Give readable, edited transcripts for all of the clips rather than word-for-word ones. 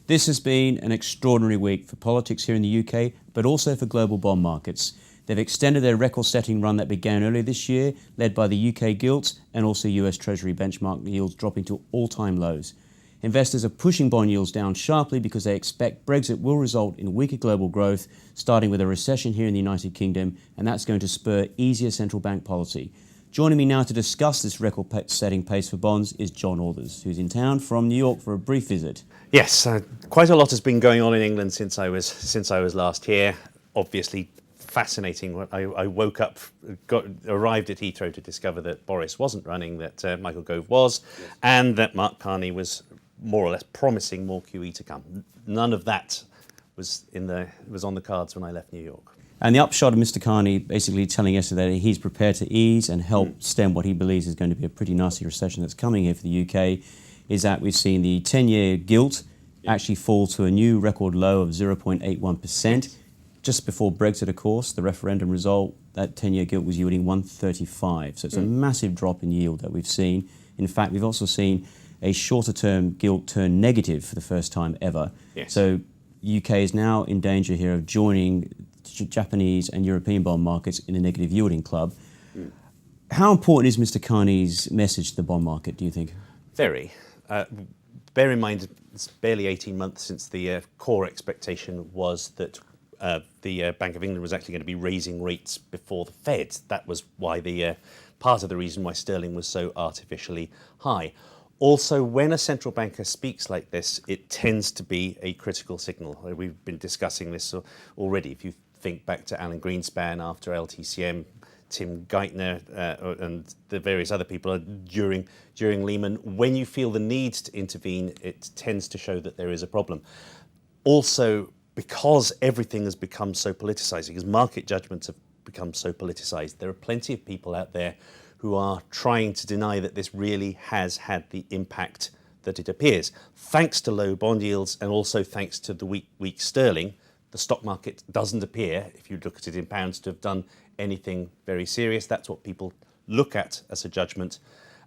This has been an extraordinary week for politics here in the UK, but also for global bond markets. They've extended their record-setting run that began earlier this year, led by the UK gilts and also US Treasury benchmark yields dropping to all-time lows. Investors are pushing bond yields down sharply because they expect Brexit will result in weaker global growth, starting with a recession here in the United Kingdom, and that's going to spur easier central bank policy. Joining me now to discuss this record-setting pace for bonds is John Authers, who's in town from New York for a brief visit. Yes, quite a lot has been going on in England since I was last here. Obviously, fascinating. I woke up, arrived at Heathrow to discover that Boris wasn't running, that Michael Gove was, yes, and that Mark Carney was more or less promising more QE to come. None of that was on the cards when I left New York. And the upshot of Mr. Carney basically telling yesterday that he's prepared to ease and help stem what he believes is going to be a pretty nasty recession that's coming here for the UK is that we've seen the 10-year gilt actually fall to a new record low of 0.81%. Just before Brexit, of course, the referendum result, that 10-year gilt was yielding 135. So it's a massive drop in yield that we've seen. In fact, we've also seen a shorter-term gilt turn negative for the first time ever. Yes. So UK is now in danger here of joining Japanese and European bond markets in a negative yielding club. How important is Mr. Carney's message to the bond market, do you think? Very. Bear in mind, it's barely 18 months since the core expectation was that the Bank of England was actually going to be raising rates before the Fed. That was why part of the reason why sterling was so artificially high. Also, when a central banker speaks like this, it tends to be a critical signal. We've been discussing this already. If you think back to Alan Greenspan after LTCM, Tim Geithner and the various other people during Lehman, when you feel the need to intervene, it tends to show that there is a problem. Also, because everything has become so politicized, because market judgments have become so politicized, there are plenty of people out there who are trying to deny that this really has had the impact that it appears. Thanks to low bond yields and also thanks to the weak sterling, the stock market doesn't appear, if you look at it in pounds, to have done anything very serious. That's what people look at as a judgment,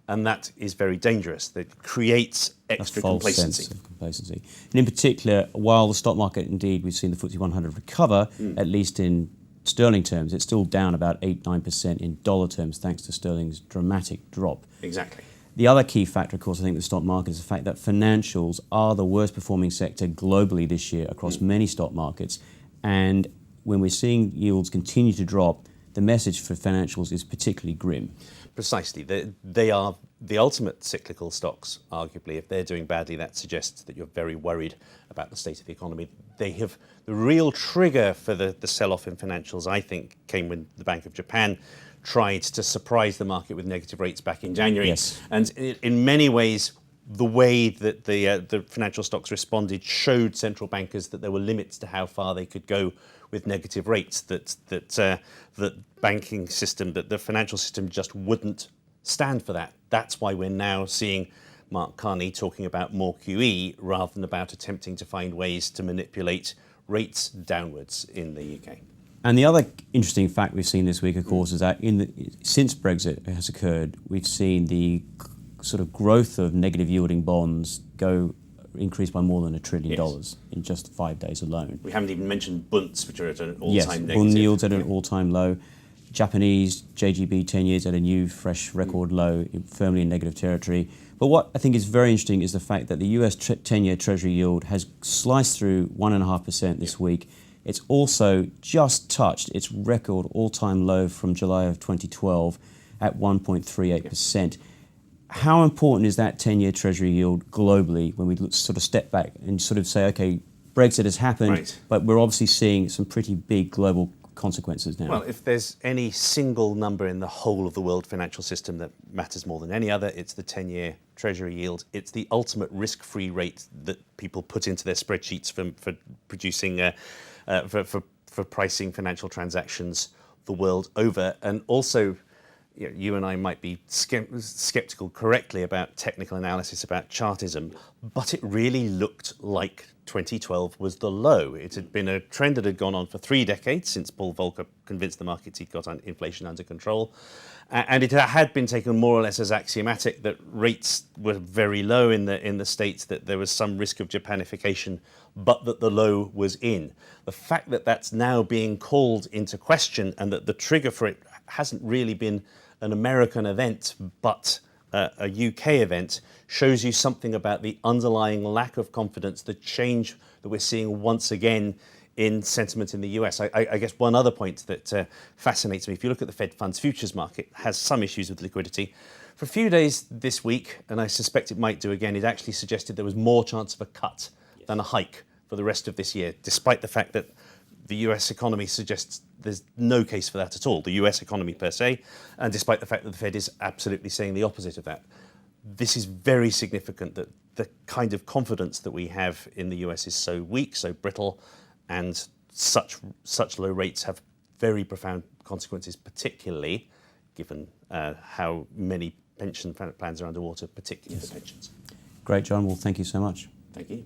and that is very dangerous. That creates extra complacency. Sense of complacency. And in particular, while the stock market, indeed, we've seen the FTSE 100 recover, at least in sterling terms, it's still down about 8-9% in dollar terms, thanks to sterling's dramatic drop. Exactly. The other key factor, of course, I think, with the stock market is the fact that financials are the worst performing sector globally this year across many stock markets. And when we're seeing yields continue to drop, the message for financials is particularly grim. Precisely. They are the ultimate cyclical stocks, arguably. If they're doing badly, that suggests that you're very worried about the state of the economy. The real trigger for the sell-off in financials, I think, came when the Bank of Japan tried to surprise the market with negative rates back in January. Yes. And in many ways, the way that the financial stocks responded showed central bankers that there were limits to how far they could go with negative rates, that banking system, that the financial system just wouldn't stand for that. That's why we're now seeing Mark Carney talking about more QE rather than about attempting to find ways to manipulate rates downwards in the UK. And the other interesting fact we've seen this week, of course, is that since Brexit has occurred, we've seen the sort of growth of negative yielding bonds increase by more than $1 trillion in just 5 days alone. We haven't even mentioned bunds, which are at an all-time negative. Yes, bond yields at an all-time low. Japanese JGB 10 years at a new fresh record low, firmly in negative territory. But what I think is very interesting is the fact that the US 10-year Treasury yield has sliced through 1.5% this week. It's also just touched its record all-time low from July of 2012 at 1.38%. How important is that 10-year Treasury yield globally when we sort of step back and sort of say, okay, Brexit has happened, but we're obviously seeing some pretty big global consequences now? Well, if there's any single number in the whole of the world financial system that matters more than any other, it's the 10-year Treasury yield. It's the ultimate risk-free rate that people put into their spreadsheets for producing, for pricing financial transactions the world over. And also, you and I might be skeptical correctly about technical analysis, about chartism, but it really looked like 2012 was the low. It had been a trend that had gone on for 3 decades since Paul Volcker convinced the markets he'd got inflation under control. And it had been taken more or less as axiomatic that rates were very low in the States, that there was some risk of Japanification, but that the low was in. The fact that that's now being called into question and that the trigger for it hasn't really been an American event, but a UK event, shows you something about the underlying lack of confidence, the change that we're seeing once again in sentiment in the US. I guess one other point that fascinates me, if you look at the Fed funds futures market, has some issues with liquidity. For a few days this week, and I suspect it might do again, it actually suggested there was more chance of a cut than a hike for the rest of this year, despite the fact that the US economy suggests there's no case for that at all, the US economy per se, and despite the fact that the Fed is absolutely saying the opposite of that. This is very significant that the kind of confidence that we have in the US is so weak, so brittle, and such low rates have very profound consequences, particularly given how many pension plans are underwater, particularly for pensions. Great, John. Well, thank you so much. Thank you.